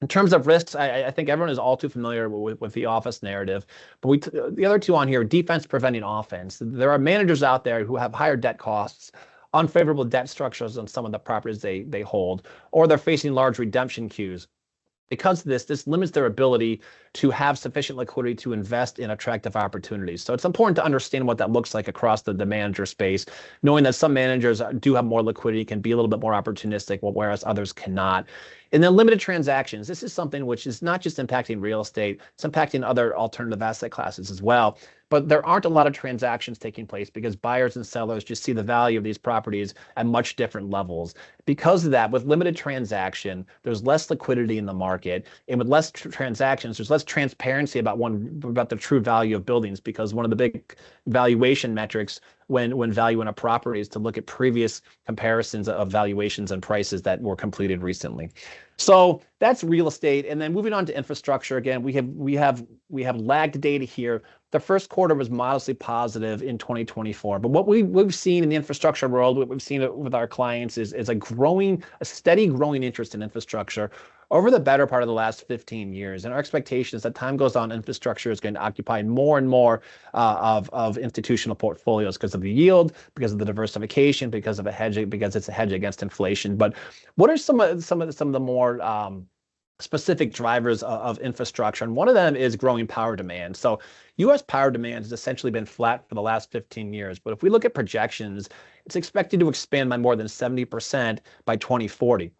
In terms of risks, I think everyone is all too familiar with the office narrative. But the other two on here, defense preventing offense. There are managers out there who have higher debt costs, unfavorable debt structures on some of the properties they hold, or they're facing large redemption queues. Because of this limits their ability to have sufficient liquidity to invest in attractive opportunities. So it's important to understand what that looks like across the manager space, knowing that some managers do have more liquidity, can be a little bit more opportunistic, whereas others cannot. And then limited transactions. This is something which is not just impacting real estate, it's impacting other alternative asset classes as well. But there aren't a lot of transactions taking place because buyers and sellers just see the value of these properties at much different levels. Because of that, with limited transaction, there's less liquidity in the market. And with less transactions, there's less transparency about the true value of buildings, because one of the big valuation metrics when valuing a property is to look at previous comparisons of valuations and prices that were completed recently. So that's real estate. And then moving on to infrastructure, again, we have lagged data here. The first quarter was modestly positive in 2024. But what we've seen in the infrastructure world, what we've seen with our clients is a steady growing interest in infrastructure over the better part of the last 15 years. And our expectation is that time goes on, infrastructure is going to occupy more and more of institutional portfolios because of the yield, because of the diversification, because it's a hedge against inflation. But what are some of the more specific drivers of infrastructure? And one of them is growing power demand. So U.S. power demand has essentially been flat for the last 15 years. But if we look at projections, it's expected to expand by more than 70% by 2040.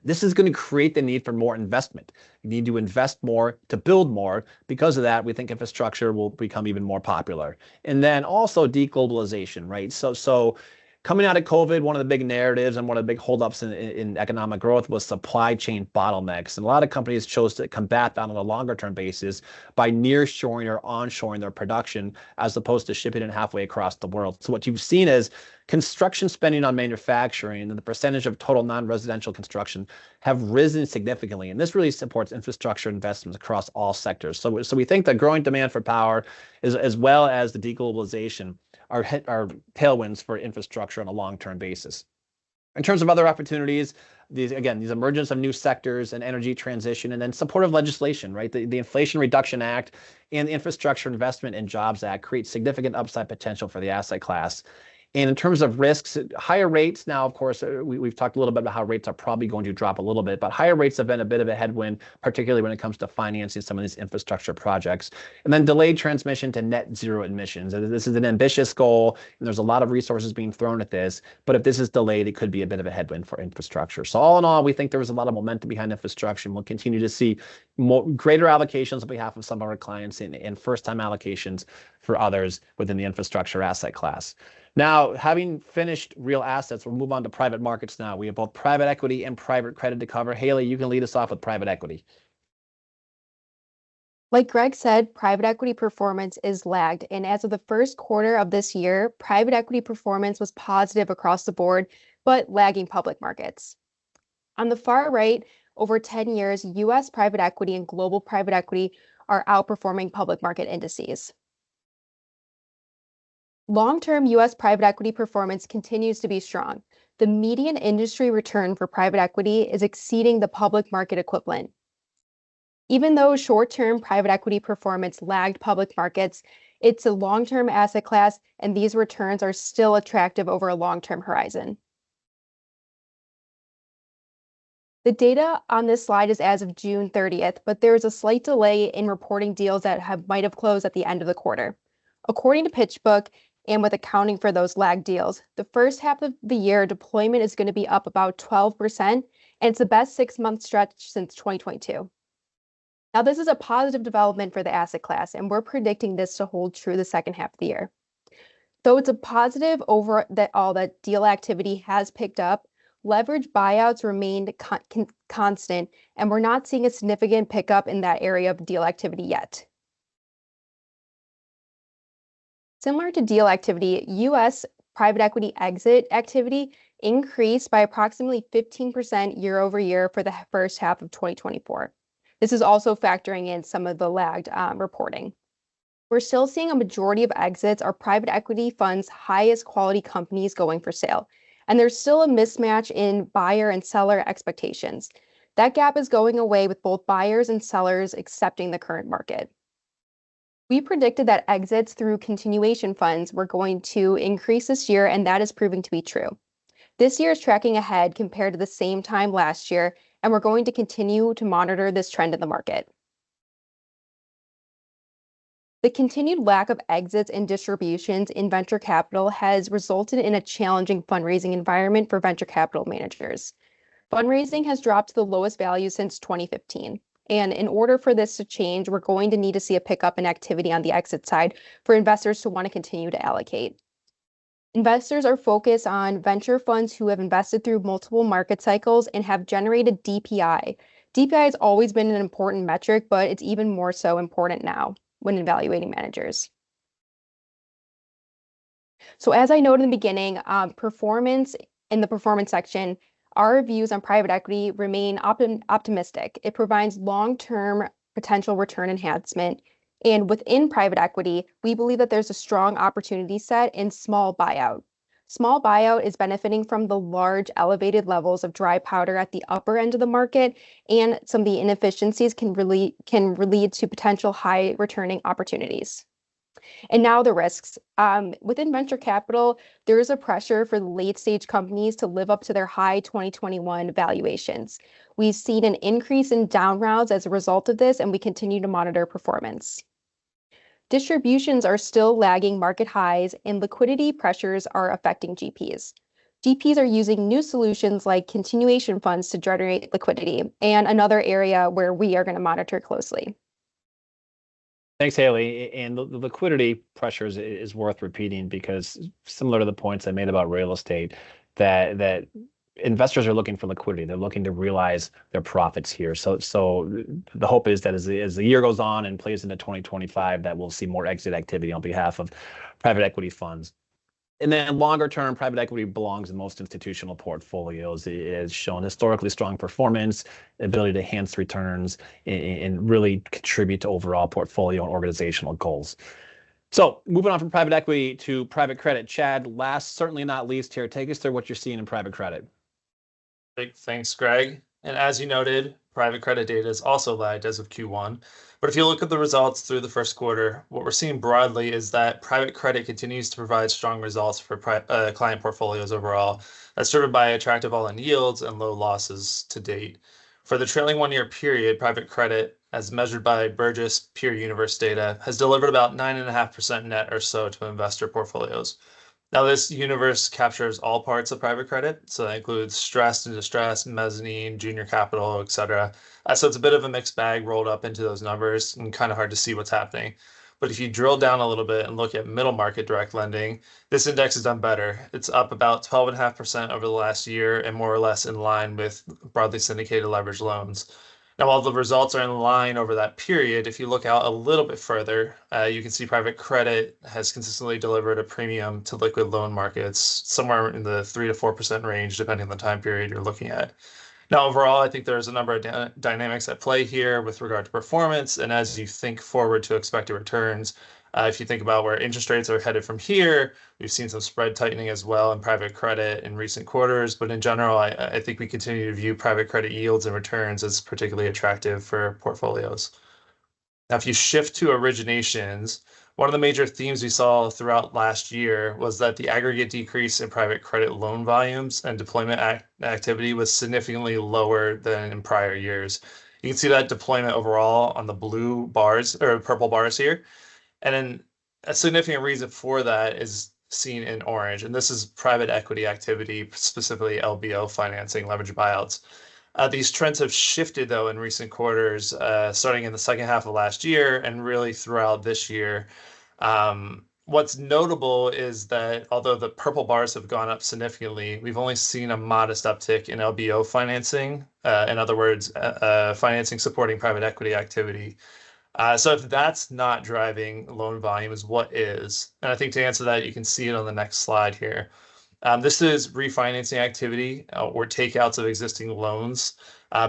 This is going to create the need for more investment. You need to invest more to build more. Because of that, we think infrastructure will become even more popular. And then also deglobalization, right? So coming out of COVID, one of the big narratives and one of the big holdups in economic growth was supply chain bottlenecks. And a lot of companies chose to combat that on a longer term basis by nearshoring or onshoring their production as opposed to shipping it halfway across the world. So what you've seen is construction spending on manufacturing and the percentage of total non-residential construction have risen significantly. And this really supports infrastructure investments across all sectors. So we think that growing demand for power, as well as the deglobalization, are tailwinds for infrastructure on a long-term basis. In terms of other opportunities, these emergence of new sectors and energy transition, and then supportive legislation, right? The Inflation Reduction Act and the Infrastructure Investment and Jobs Act create significant upside potential for the asset class. And in terms of risks, higher rates now, of course, we've talked a little bit about how rates are probably going to drop a little bit, but higher rates have been a bit of a headwind, particularly when it comes to financing some of these infrastructure projects. And then delayed transmission to net zero emissions. This is an ambitious goal, and there's a lot of resources being thrown at this, but if this is delayed, it could be a bit of a headwind for infrastructure. So all in all, we think there was a lot of momentum behind infrastructure, and we'll continue to see greater allocations on behalf of some of our clients and first-time allocations for others within the infrastructure asset class. Now, having finished real assets, we'll move on to private markets now. We have both private equity and private credit to cover. Haley, you can lead us off with private equity. Like Greg said, private equity performance is lagged. And as of the first quarter of this year, private equity performance was positive across the board, but lagging public markets. On the far right, over 10 years, U.S. private equity and global private equity are outperforming public market indices. Long-term U.S. private equity performance continues to be strong. The median industry return for private equity is exceeding the public market equivalent. Even though short-term private equity performance lagged public markets, it's a long-term asset class, and these returns are still attractive over a long-term horizon. The data on this slide is as of June 30th, but there is a slight delay in reporting deals that might have closed at the end of the quarter. According to PitchBook, and with accounting for those lag deals, the first half of the year deployment is going to be up about 12%, and it's the best 6-month stretch since 2022. Now, this is a positive development for the asset class, and we're predicting this to hold true the second half of the year. Though it's a positive overall that deal activity has picked up, leverage buyouts remained constant, and we're not seeing a significant pickup in that area of deal activity yet. Similar to deal activity, U.S. private equity exit activity increased by approximately 15% year over year for the first half of 2024. This is also factoring in some of the lagged reporting. We're still seeing a majority of exits are private equity funds' highest quality companies going for sale, and there's still a mismatch in buyer and seller expectations. That gap is going away with both buyers and sellers accepting the current market. We predicted that exits through continuation funds were going to increase this year, and that is proving to be true. This year is tracking ahead compared to the same time last year, and we're going to continue to monitor this trend in the market. The continued lack of exits and distributions in venture capital has resulted in a challenging fundraising environment for venture capital managers. Fundraising has dropped to the lowest value since 2015. And in order for this to change, we're going to need to see a pickup in activity on the exit side for investors to want to continue to allocate. Investors are focused on venture funds who have invested through multiple market cycles and have generated DPI. DPI has always been an important metric, but it's even more so important now when evaluating managers. So as I noted in the beginning, performance in the performance section, our views on private equity remain optimistic. It provides long-term potential return enhancement. And within private equity, we believe that there's a strong opportunity set in small buyout. Small buyout is benefiting from the large elevated levels of dry powder at the upper end of the market, and some of the inefficiencies can lead to potential high returning opportunities. And now the risks. Within venture capital, there is a pressure for the late stage companies to live up to their high 2021 valuations. We've seen an increase in down rounds as a result of this, and we continue to monitor performance. Distributions are still lagging market highs, and liquidity pressures are affecting GPs. GPs are using new solutions like continuation funds to generate liquidity, and another area where we are going to monitor closely. Thanks, Haley. And the liquidity pressures is worth repeating because similar to the points I made about real estate, that investors are looking for liquidity. They're looking to realize their profits here. So the hope is that as the year goes on and plays into 2025, that we'll see more exit activity on behalf of private equity funds. And then longer term, private equity belongs in most institutional portfolios. It has shown historically strong performance, ability to enhance returns, and really contribute to overall portfolio and organizational goals. So moving on from private equity to private credit. Chad, last, certainly not least here, take us through what you're seeing in private credit. Thanks, Greg. And as you noted, private credit data is also lagged as of Q1. But if you look at the results through the first quarter, what we're seeing broadly is that private credit continues to provide strong results for client portfolios overall. That's driven by attractive all-in yields and low losses to date. For the trailing one-year period, private credit, as measured by Burgess Peer Universe data, has delivered about 9.5% net or so to investor portfolios. Now, this universe captures all parts of private credit, so that includes stressed and distressed, mezzanine, junior capital, etc. So it's a bit of a mixed bag rolled up into those numbers and kind of hard to see what's happening. But if you drill down a little bit and look at middle market direct lending, this index has done better. It's up about 12.5% over the last year and more or less in line with broadly syndicated leveraged loans. Now, while the results are in line over that period, if you look out a little bit further, you can see private credit has consistently delivered a premium to liquid loan markets, somewhere in the 3 to 4% range, depending on the time period you're looking at. Now, overall, I think there's a number of dynamics at play here with regard to performance. And as you think forward to expected returns, if you think about where interest rates are headed from here, we've seen some spread tightening as well in private credit in recent quarters. But in general, I think we continue to view private credit yields and returns as particularly attractive for portfolios. Now, if you shift to originations, one of the major themes we saw throughout last year was that the aggregate decrease in private credit loan volumes and deployment activity was significantly lower than in prior years. You can see that deployment overall on the blue bars or purple bars here. And then a significant reason for that is seen in orange. And this is private equity activity, specifically LBO financing, leveraged buyouts. These trends have shifted, though, in recent quarters, starting in the second half of last year and really throughout this year. What's notable is that although the purple bars have gone up significantly, we've only seen a modest uptick in LBO financing. In other words, financing supporting private equity activity. So if that's not driving loan volumes, what is? And I think to answer that, you can see it on the next slide here. This is refinancing activity or takeouts of existing loans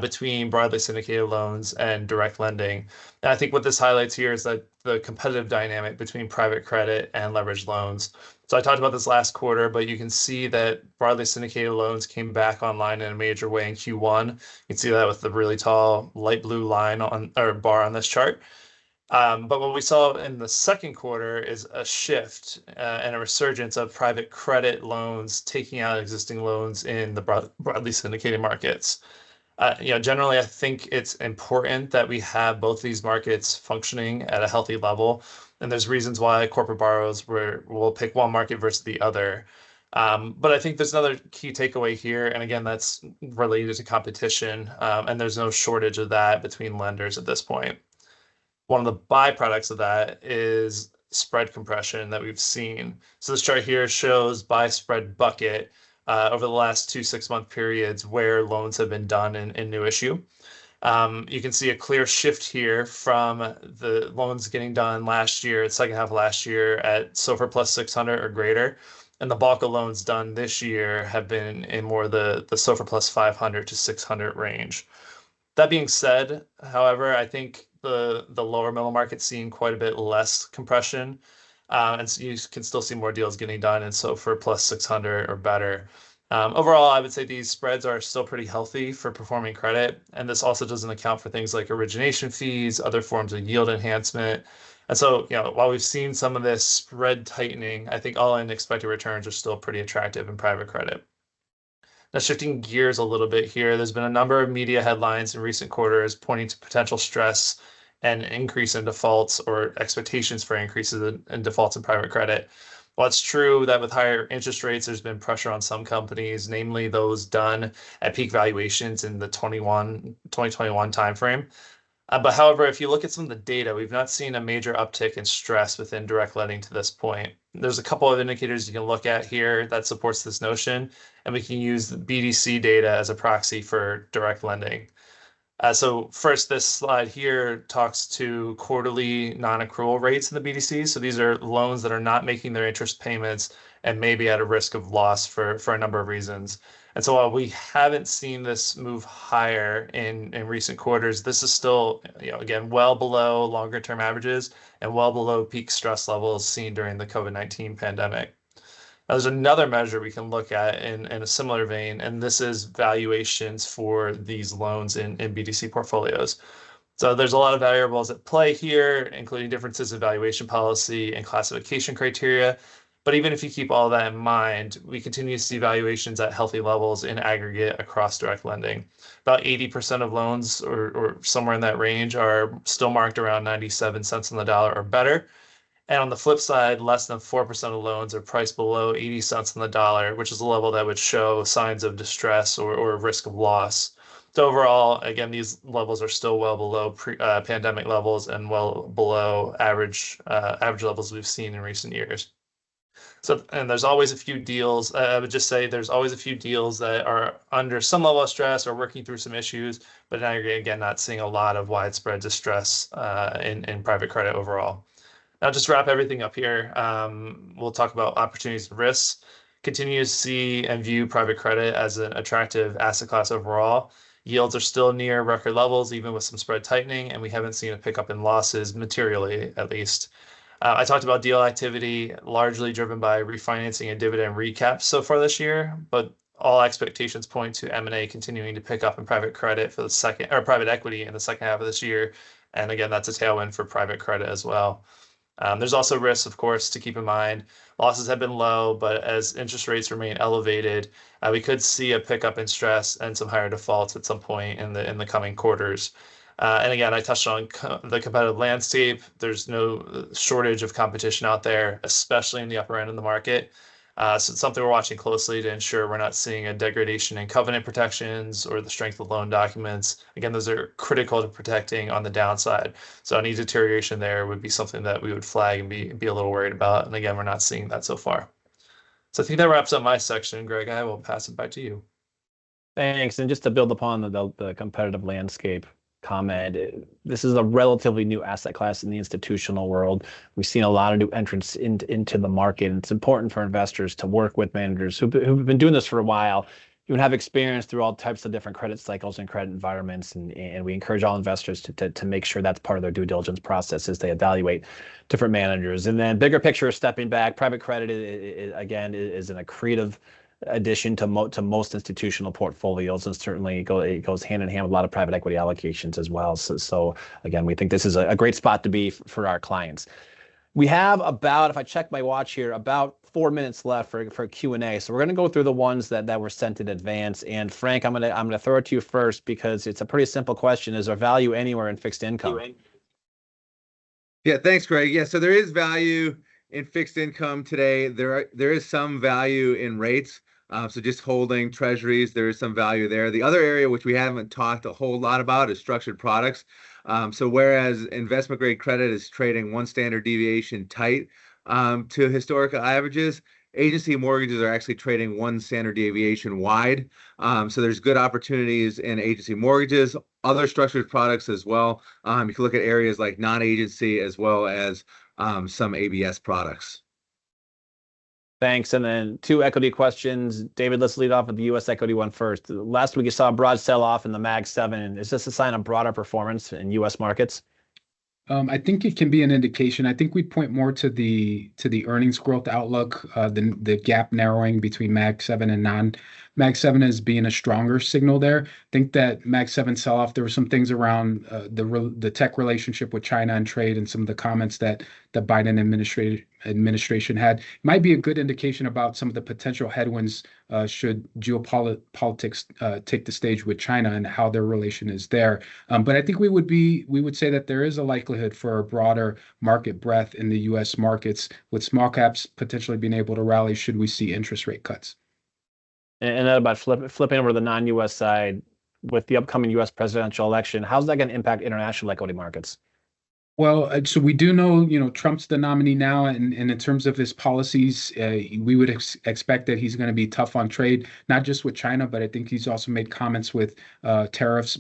between broadly syndicated loans and direct lending. And I think what this highlights here is that the competitive dynamic between private credit and leveraged loans. So I talked about this last quarter, but you can see that broadly syndicated loans came back online in a major way in Q1. You can see that with the really tall light blue line on or bar on this chart. But what we saw in the second quarter is a shift and a resurgence of private credit loans taking out existing loans in the broadly syndicated markets. Generally, I think it's important that we have both these markets functioning at a healthy level. And there's reasons why corporate borrowers will pick one market versus the other. But I think there's another key takeaway here. And again, that's related to competition. And there's no shortage of that between lenders at this point. One of the byproducts of that is spread compression that we've seen. So this chart here shows by spread bucket over the last 2 6-month periods where loans have been done in new issue. You can see a clear shift here from the loans getting done last year, the second half of last year at SOFR plus 600 or greater. And the bulk of loans done this year have been in more the SOFR plus 500 to 600 range. That being said, however, I think the lower middle market's seeing quite a bit less compression. And so you can still see more deals getting done. And so for plus 600 or better. Overall, I would say these spreads are still pretty healthy for performing credit. And this also doesn't account for things like origination fees, other forms of yield enhancement. And so, while we've seen some of this spread tightening, I think all-in expected returns are still pretty attractive in private credit. Now, shifting gears a little bit here, there's been a number of media headlines in recent quarters pointing to potential stress and increase in defaults or expectations for increases in defaults in private credit. While it's true that with higher interest rates, there's been pressure on some companies, namely those done at peak valuations in the 2021 timeframe. But however, if you look at some of the data, we've not seen a major uptick in stress within direct lending to this point. There's a couple of indicators you can look at here that supports this notion, and we can use the BDC data as a proxy for direct lending. So first, this slide here talks to quarterly non-accrual rates in the BDCs. So these are loans that are not making their interest payments and maybe at a risk of loss for a number of reasons. And so while we haven't seen this move higher in recent quarters, this is still, again, well below longer term averages and well below peak stress levels seen during the COVID-19 pandemic. Now, there's another measure we can look at in a similar vein, and this is valuations for these loans in BDC portfolios. So there's a lot of variables at play here, including differences in valuation policy and classification criteria. But even if you keep all that in mind, we continue to see valuations at healthy levels in aggregate across direct lending. About 80% of loans or somewhere in that range are still marked around 97 cents on the dollar or better. And on the flip side, less than 4% of loans are priced below 80 cents on the dollar, which is a level that would show signs of distress or risk of loss. So overall, again, these levels are still well below pandemic levels and well below average levels we've seen in recent years. So, and there's always a few deals. I would just say there's always a few deals that are under some level of stress or working through some issues, but now you're again not seeing a lot of widespread distress in private credit overall. Now, just wrap everything up here. We'll talk about opportunities and risks. continue to see and view private credit as an attractive asset class overall. Yields are still near record levels, even with some spread tightening, and we haven't seen a pickup in losses materially, at least. I talked about deal activity largely driven by refinancing and dividend recaps so far this year, but all expectations point to M&A continuing to pick up in private credit for the second, or private equity in the second half of this year. And again, that's a tailwind for private credit as well. There's also risks, of course, to keep in mind. Losses have been low, but as interest rates remain elevated, we could see a pickup in stress and some higher defaults at some point in the coming quarters. And again, I touched on the competitive landscape. There's no shortage of competition out there, especially in the upper end of the market. So it's something we're watching closely to ensure we're not seeing a degradation in covenant protections or the strength of loan documents. Again, those are critical to protecting on the downside. So any deterioration there would be something that we would flag and be a little worried about. And again, we're not seeing that so far. So I think that wraps up my section, Greg. I will pass it back to you. Thanks. And just to build upon the competitive landscape comment, this is a relatively new asset class in the institutional world. We've seen a lot of new entrants into the market, and it's important for investors to work with managers who've been doing this for a while, who have experience through all types of different credit cycles and credit environments, and we encourage all investors to make sure that's part of their due diligence process as they evaluate different managers. And then bigger picture, stepping back, private credit is an accretive addition to most institutional portfolios, and certainly it goes hand in hand with a lot of private equity allocations as well. So again, we think this is a great spot to be for our clients. We have about, if I check my watch here, about 4 minutes left for Q&A. So we're going to go through the ones that were sent in advance. And Frank, I'm gonna throw it to you first because it's a pretty simple question. Is there value anywhere in fixed income? Yeah, thanks, Greg. Yeah, so there is value in fixed income today. There is some value in rates. So just holding treasuries, there is some value there. The other area which we haven't talked a whole lot about is structured products. So whereas investment grade credit is trading one standard deviation tight to historical averages, agency mortgages are actually trading one standard deviation wide. So there's good opportunities in agency mortgages, other structured products as well. You can look at areas like non-agency as well as some ABS products. Thanks. And then 2 equity questions. David, let's lead off with the U.S. equity one first. Last week, you saw a broad sell-off in the Mag 7. Is this a sign of broader performance in U.S. markets? I think it can be an indication. I think we point more to the earnings growth outlook, the gap narrowing between Mag 7 and non-Mag 7 as being a stronger signal there. I think that Mag 7 sell-off, there were some things around the tech relationship with China and trade and some of the comments that the Biden administration had. It might be a good indication about some of the potential headwinds should geopolitics take the stage with China and how their relation is there. But I think we would say that there is a likelihood for a broader market breadth in the U.S. markets, with small caps potentially being able to rally should we see interest rate cuts. And then about flipping over to the non-U.S. side, with the upcoming U.S. presidential election, how's that going to impact international equity markets? Well, so we do know, Trump's the nominee now, and in terms of his policies, we would expect that he's going to be tough on trade, not just with China, but I think he's also made comments with tariffs,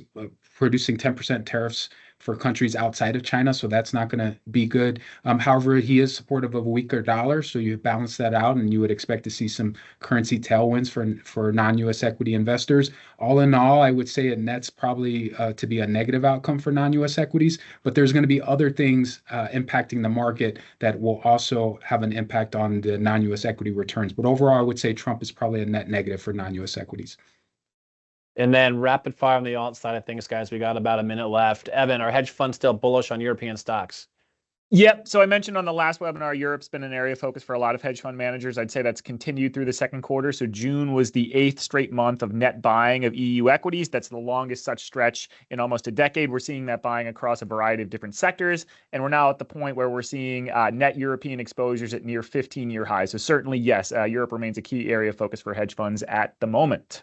producing 10% tariffs for countries outside of China, so that's not going to be good. However, he is supportive of a weaker dollar, so you balance that out, and you would expect to see some currency tailwinds for non-U.S. equity investors. All in all, I would say it nets probably to be a negative outcome for non-U.S. equities, but there's going to be other things impacting the market that will also have an impact on the non-U.S. equity returns. But overall, I would say Trump is probably a net negative for non-U.S. equities. And then rapid fire on the alt side of things, guys. We got about a minute left. Evan, are hedge funds still bullish on European stocks? Yep. So I mentioned on the last webinar, Europe's been an area of focus for a lot of hedge fund managers. I'd say that's continued through the second quarter. So June was the 8th straight month of net buying of EU equities. That's the longest such stretch in almost a decade. We're seeing that buying across a variety of different sectors. And we're now at the point where we're seeing net European exposures at near 15-year highs. So certainly, yes, Europe remains a key area of focus for hedge funds at the moment.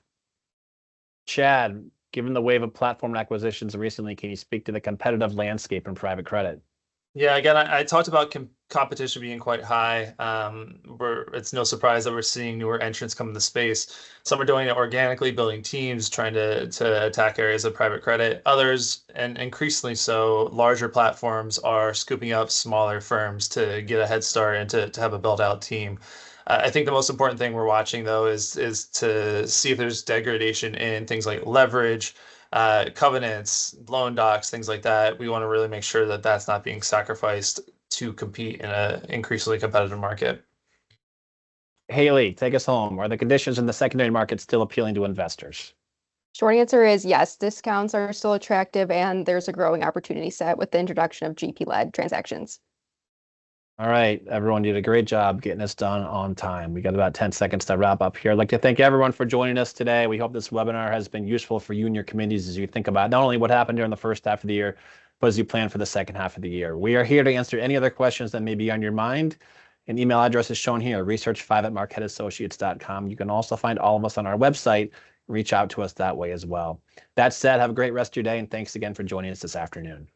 Chad, given the wave of platform acquisitions recently, can you speak to the competitive landscape in private credit? Yeah, again, I talked about competition being quite high. It's no surprise that we're seeing newer entrants come into space. Some are doing it organically, building teams, trying to attack areas of private credit. Others, and increasingly so, larger platforms are scooping up smaller firms to get a head start and to have a built-out team. I think the most important thing we're watching, though, is to see if there's degradation in things like leverage, covenants, loan docs, things like that. We want to really make sure that that's not being sacrificed to compete in an increasingly competitive market. Haley, take us home. Are the conditions in the secondary market still appealing to investors? Short answer is yes, discounts are still attractive and there's a growing opportunity set with the introduction of GP-led transactions. All right, everyone did a great job getting this done on time. We got about 10 seconds to wrap up here. I'd like to thank everyone for joining us today. We hope this webinar has been useful for you and your committees as you think about not only what happened during the first half of the year, but as you plan for the second half of the year. We are here to answer any other questions that may be on your mind. An email address is shown here, research5@marquetteassociates.com. You can also find all of us on our website. Reach out to us that way as well. That said, have a great rest of your day, and thanks again for joining us this afternoon.